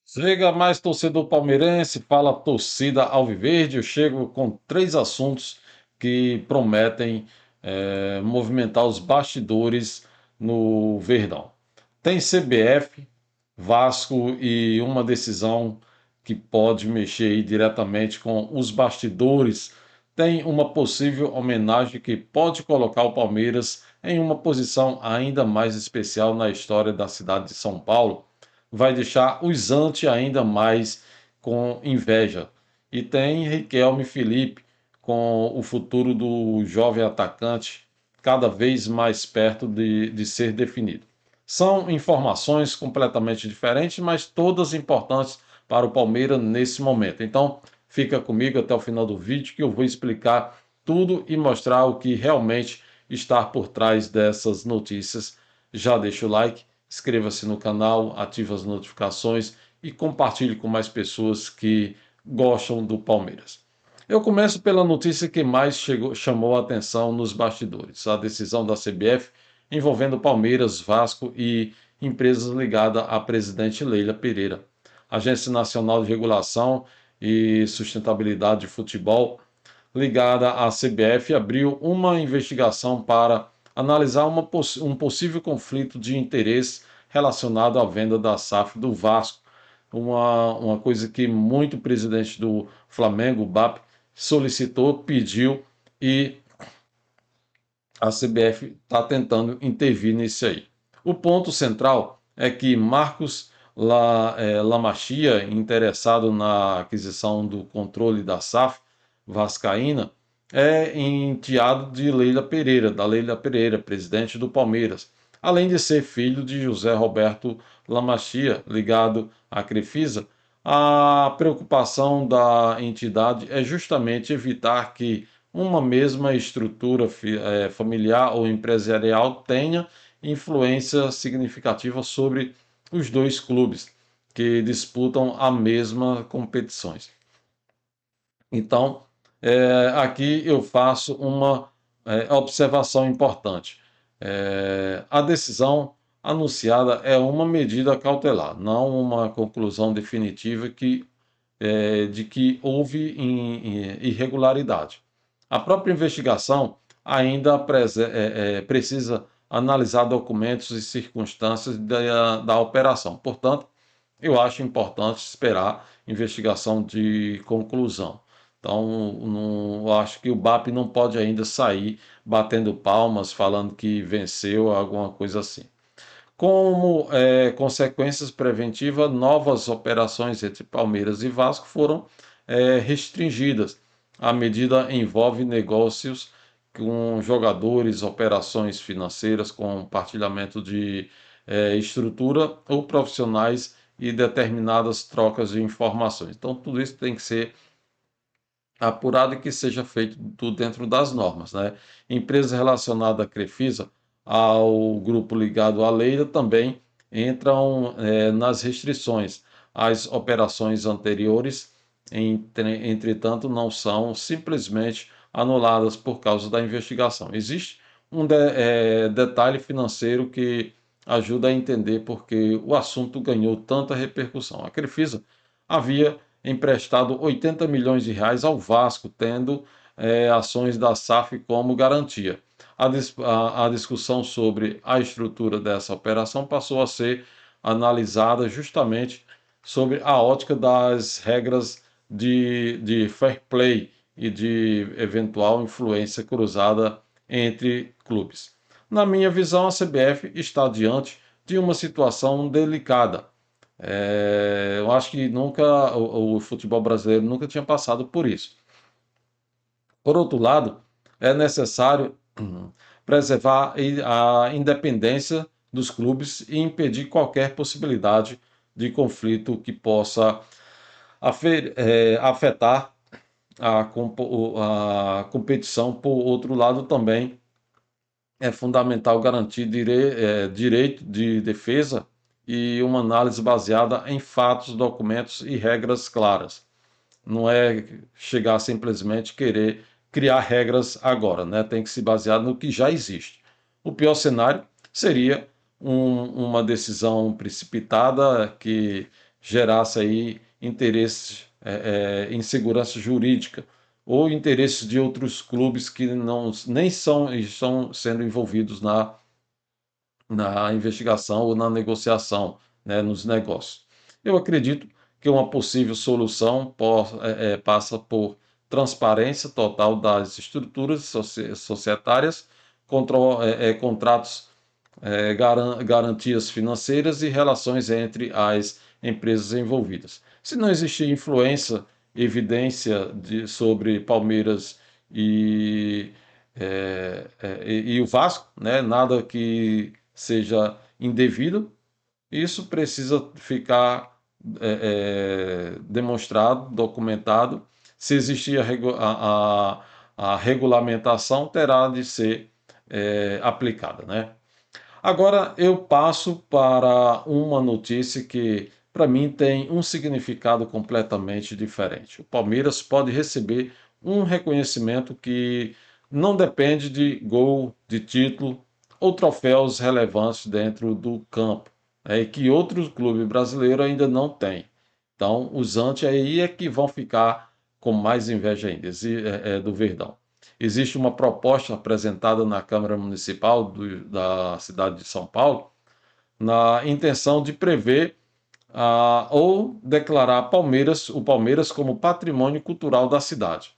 Chega mais torcedor palmeirense, fala torcida alviverde. Eu chego com três assuntos que prometem movimentar os bastidores no Verdão. Tem CBF, Vasco e uma decisão que pode mexer aí diretamente com os bastidores. Tem uma possível homenagem que pode colocar o Palmeiras em uma posição ainda mais especial na história da cidade de São Paulo, vai deixar os anti ainda mais com inveja. E tem Riquelme Felipe com o futuro do jovem atacante cada vez mais perto de ser definido. São informações completamente diferentes, mas todas importantes para o Palmeiras nesse momento. Então, fica comigo até o final do vídeo que eu vou explicar tudo e mostrar o que realmente está por trás dessas notícias. Já deixa o like, inscreva-se no canal, ative as notificações e compartilhe com mais pessoas que gostam do Palmeiras. Eu começo pela notícia que mais chamou a atenção nos bastidores: a decisão da CBF envolvendo Palmeiras, Vasco e empresas ligadas à presidente Leila Pereira. A Agência Nacional de Regulação e Sustentabilidade de Futebol, ligada à CBF, abriu uma investigação para analisar um possível conflito de interesse relacionado à venda da SAF do Vasco. Uma coisa que muito presidente do Flamengo, o BAP, solicitou, pediu e a CBF está tentando intervir nisso aí. O ponto central é que Marcos Lamachia, interessado na aquisição do controle da SAF vascaína, é enteado de Leila Pereira, da Leila Pereira, presidente do Palmeiras, além de ser filho de José Roberto Lamachia, ligado à Crefisa. A preocupação da entidade é justamente evitar que uma mesma estrutura familiar ou empresarial tenha influência significativa sobre os dois clubes que disputam a mesma competições. Então, aqui eu faço uma observação importante. A decisão anunciada é uma medida cautelar, não uma conclusão definitiva de que houve irregularidade. A própria investigação ainda precisa analisar documentos e circunstâncias da operação. Portanto, eu acho importante esperar investigação de conclusão. Então, não, eu acho que o BAP não pode ainda sair batendo palmas, falando que venceu, alguma coisa assim. Como consequências preventivas, novas operações entre Palmeiras e Vasco foram restringidas. A medida envolve negócios com jogadores, operações financeiras, compartilhamento de estrutura ou profissionais e determinadas trocas de informações. Então, tudo isso tem que ser apurado e que seja feito tudo dentro das normas, né? Empresas relacionadas à Crefisa, ao grupo ligado à Leila, também entram nas restrições. As operações anteriores, entretanto, não são simplesmente anuladas por causa da investigação. Existe um detalhe financeiro que ajuda a entender porque o assunto ganhou tanta repercussão. A Crefisa havia emprestado 80 milhões de reais ao Vasco, tendo ações da SAF como garantia. A discussão sobre a estrutura dessa operação passou a ser analisada justamente sobre a ótica das regras de fair play e de eventual influência cruzada entre clubes. Na minha visão, a CBF está diante de uma situação delicada. Eu acho que nunca o futebol brasileiro nunca tinha passado por isso. Por outro lado, é necessário preservar a independência dos clubes e impedir qualquer possibilidade de conflito que possa afetar a competição. Por outro lado, também é fundamental garantir direito de defesa e uma análise baseada em fatos, documentos e regras claras. Não é chegar simplesmente querer criar regras agora, né? Tem que se basear no que já existe. O pior cenário seria uma decisão precipitada gerasse aí interesses, insegurança jurídica ou interesses de outros clubes que não nem estão sendo envolvidos na investigação ou na negociação, né, nos negócios. Eu acredito que uma possível solução passa por transparência total das estruturas societárias, contratos, garantias financeiras e relações entre as empresas envolvidas. Se não existir influência, evidência sobre Palmeiras e, e o Vasco, né, nada que seja indevido, isso precisa ficar demonstrado, documentado. Se existir a regulamentação, terá de ser aplicada, né? Agora eu passo para uma notícia que, para mim, tem um significado completamente diferente. O Palmeiras pode receber um reconhecimento que não depende de gol, de título ou troféus relevantes dentro do campo, e que outros clubes brasileiros ainda não têm. Então, os anti aí é que vão ficar com mais inveja ainda do Verdão. Existe uma proposta apresentada na Câmara Municipal da cidade de São Paulo, na intenção de prever ou declarar o Palmeiras como patrimônio cultural da cidade.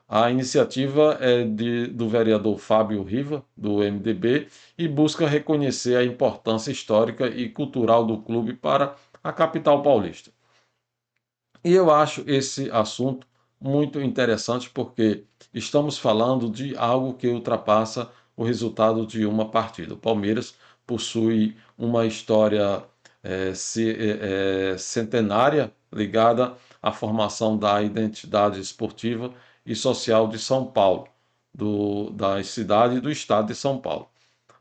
A iniciativa é do vereador Fábio Riva, do MDB, e busca reconhecer a importância histórica e cultural do clube para a capital paulista. E eu acho esse assunto muito interessante porque estamos falando de algo que ultrapassa o resultado de uma partida. O Palmeiras possui uma história centenária ligada à formação da identidade esportiva e social de São Paulo, da cidade e do estado de São Paulo.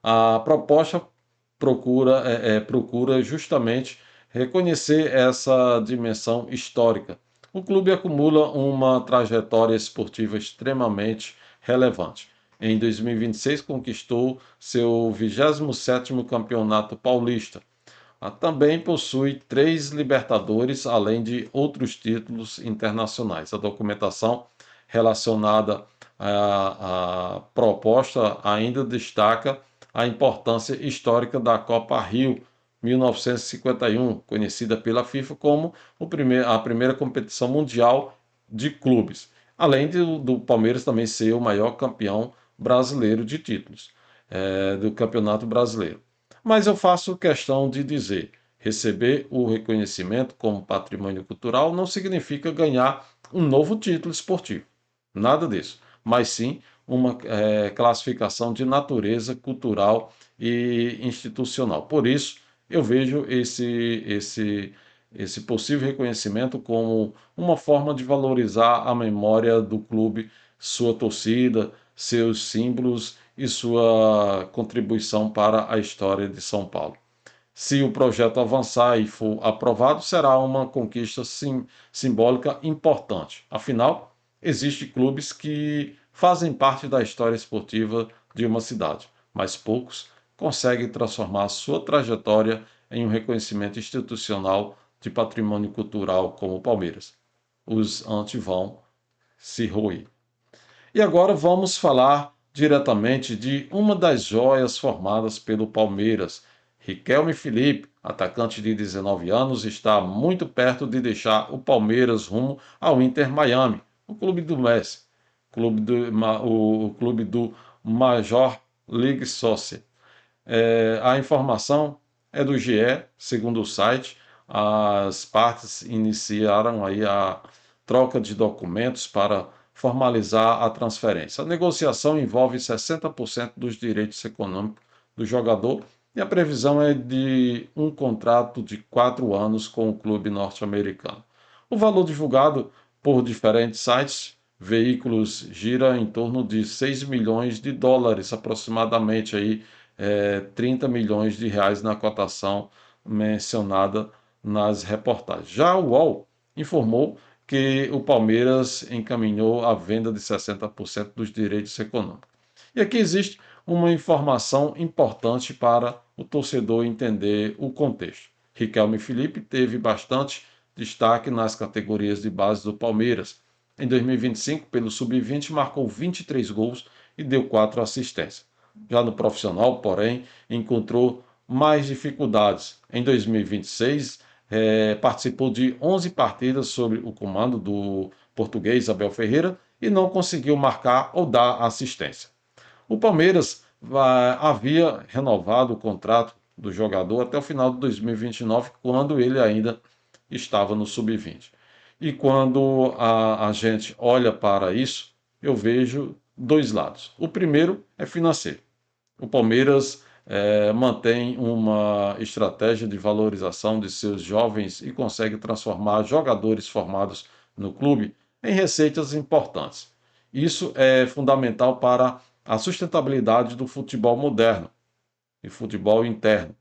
A proposta procura justamente reconhecer essa dimensão histórica. O clube acumula uma trajetória esportiva extremamente relevante. Em 2026 conquistou seu 27º campeonato paulista. Também possui 3 Libertadores, além de outros títulos internacionais. A documentação relacionada à proposta ainda destaca a importância histórica da Copa Rio 1951, conhecida pela FIFA como a primeira competição mundial de clubes, além do Palmeiras também ser o maior campeão brasileiro de títulos do Campeonato Brasileiro. Mas eu faço questão de dizer, receber o reconhecimento como patrimônio cultural não significa ganhar um novo título esportivo. Nada disso. Mas sim uma classificação de natureza cultural e institucional. Por isso, eu vejo esse possível reconhecimento como uma forma de valorizar a memória do clube, sua torcida, seus símbolos e sua contribuição para a história de São Paulo. Se o projeto avançar e for aprovado, será uma conquista simbólica importante. Afinal, existem clubes que fazem parte da história esportiva de uma cidade, mas poucos conseguem transformar sua trajetória em um reconhecimento institucional de patrimônio cultural como o Palmeiras. Os anti vão se roer. E agora vamos falar diretamente de uma das joias formadas pelo Palmeiras. Riquelme Felipe, atacante de 19 anos, está muito perto de deixar o Palmeiras rumo ao Inter Miami, o clube do Messi, o clube do Major League Soccer. A informação é do GE, segundo o site, as partes iniciaram aí a troca de documentos para formalizar a transferência. A negociação envolve 60% dos direitos econômicos do jogador e a previsão é de um contrato de 4 anos com o clube norte-americano. O valor divulgado por diferentes sites, veículos, gira em torno de 6 milhões de dólares, aproximadamente aí, 30 milhões de reais na cotação mencionada nas reportagens. Já o UOL informou que o Palmeiras encaminhou a venda de 60% dos direitos econômicos. E aqui existe uma informação importante para o torcedor entender o contexto. Riquelme Felipe teve bastante destaque nas categorias de base do Palmeiras. Em 2025, pelo Sub-20, marcou 23 gols e deu 4 assistências. Já no profissional, porém, encontrou mais dificuldades. Em 2026, participou de 11 partidas sob o comando do português Abel Ferreira e não conseguiu marcar ou dar assistência. O Palmeiras havia renovado o contrato do jogador até o final de 2029, quando ele ainda estava no Sub-20. E quando a gente olha para isso, eu vejo dois lados. O primeiro é financeiro. O Palmeiras mantém uma estratégia de valorização de seus jovens e consegue transformar jogadores formados no clube em receitas importantes. Isso é fundamental para a sustentabilidade do futebol moderno e futebol interno.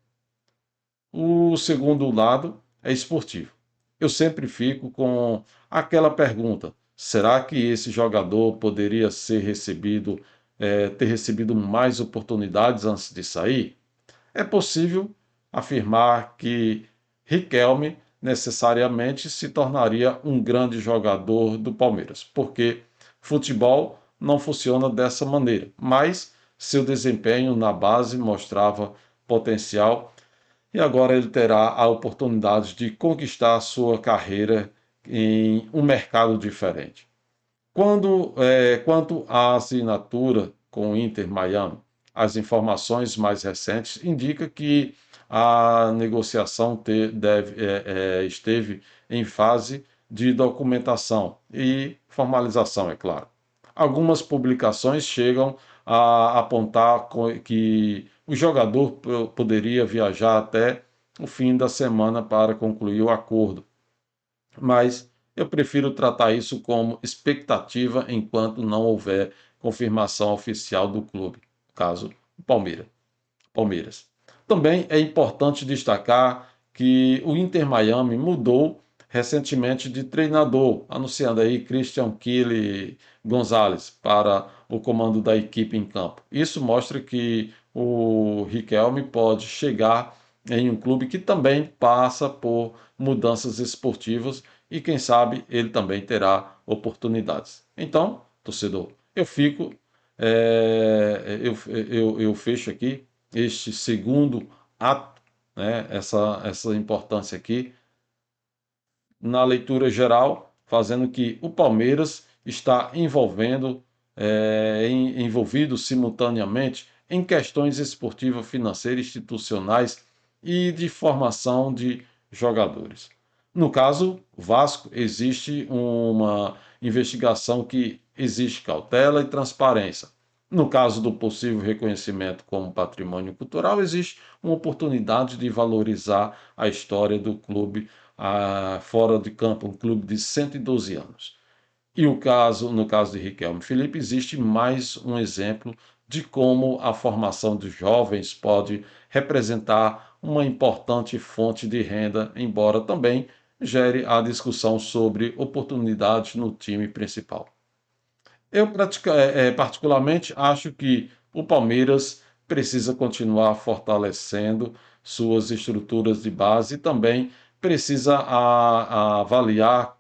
O segundo lado é esportivo. Eu sempre fico com aquela pergunta: será que esse jogador poderia ter recebido mais oportunidades antes de sair? É possível afirmar que Riquelme necessariamente se tornaria um grande jogador do Palmeiras, porque futebol não funciona dessa maneira, mas seu desempenho na base mostrava potencial e agora ele terá a oportunidade de conquistar sua carreira em um mercado diferente. Quanto à assinatura com o Inter Miami, as informações mais recentes indicam que a negociação esteve em fase de documentação e formalização, é claro. Algumas publicações chegam a apontar que o jogador poderia viajar até o fim da semana para concluir o acordo, mas eu prefiro tratar isso como expectativa enquanto não houver confirmação oficial do clube, caso Palmeiras. Também é importante destacar que o Inter Miami mudou recentemente de treinador, anunciando aí Christian Kille Gonzalez para o comando da equipe em campo. Isso mostra que o Riquelme pode chegar em um clube que também passa por mudanças esportivas e quem sabe ele também terá oportunidades. Então, torcedor, eu fecho aqui este segundo ato, né, essa importância aqui, na leitura geral, fazendo que o Palmeiras está envolvido simultaneamente em questões esportivas, financeiras, institucionais e de formação de jogadores. No caso Vasco, existe uma investigação que exige cautela e transparência. No caso do possível reconhecimento como patrimônio cultural, existe uma oportunidade de valorizar a história do clube fora de campo, um clube de 112 anos. E no caso de Riquelme Felipe, existe mais um exemplo de como a formação dos jovens pode representar uma importante fonte de renda, embora também gere a discussão sobre oportunidades no time principal. Eu particularmente acho que o Palmeiras precisa continuar fortalecendo suas estruturas de base e também precisa avaliar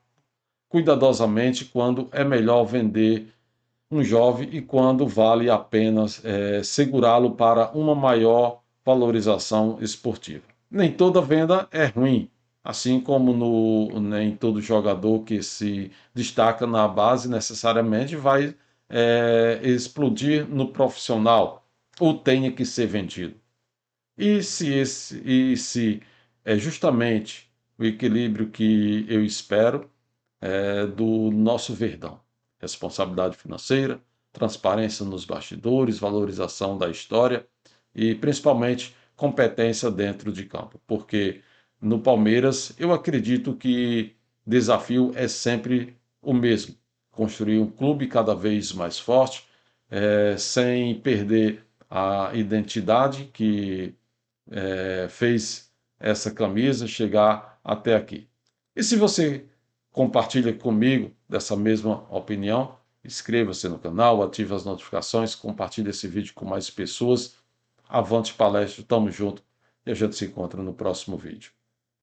cuidadosamente quando é melhor vender um jovem e quando vale a pena segurá-lo para uma maior valorização esportiva. Nem toda venda é ruim, assim como nem todo jogador que se destaca na base necessariamente vai explodir no profissional ou tenha que ser vendido. E se é justamente o equilíbrio que eu espero do nosso Verdão. Responsabilidade financeira, transparência nos bastidores, valorização da história e principalmente competência dentro de campo. Porque no Palmeiras eu acredito que desafio é sempre o mesmo: construir um clube cada vez mais forte, sem perder a identidade que fez essa camisa chegar até aqui. E se você compartilha comigo dessa mesma opinião, inscreva-se no canal, ative as notificações, compartilhe esse vídeo com mais pessoas. Avante palestra, tamo junto e a gente se encontra no próximo vídeo.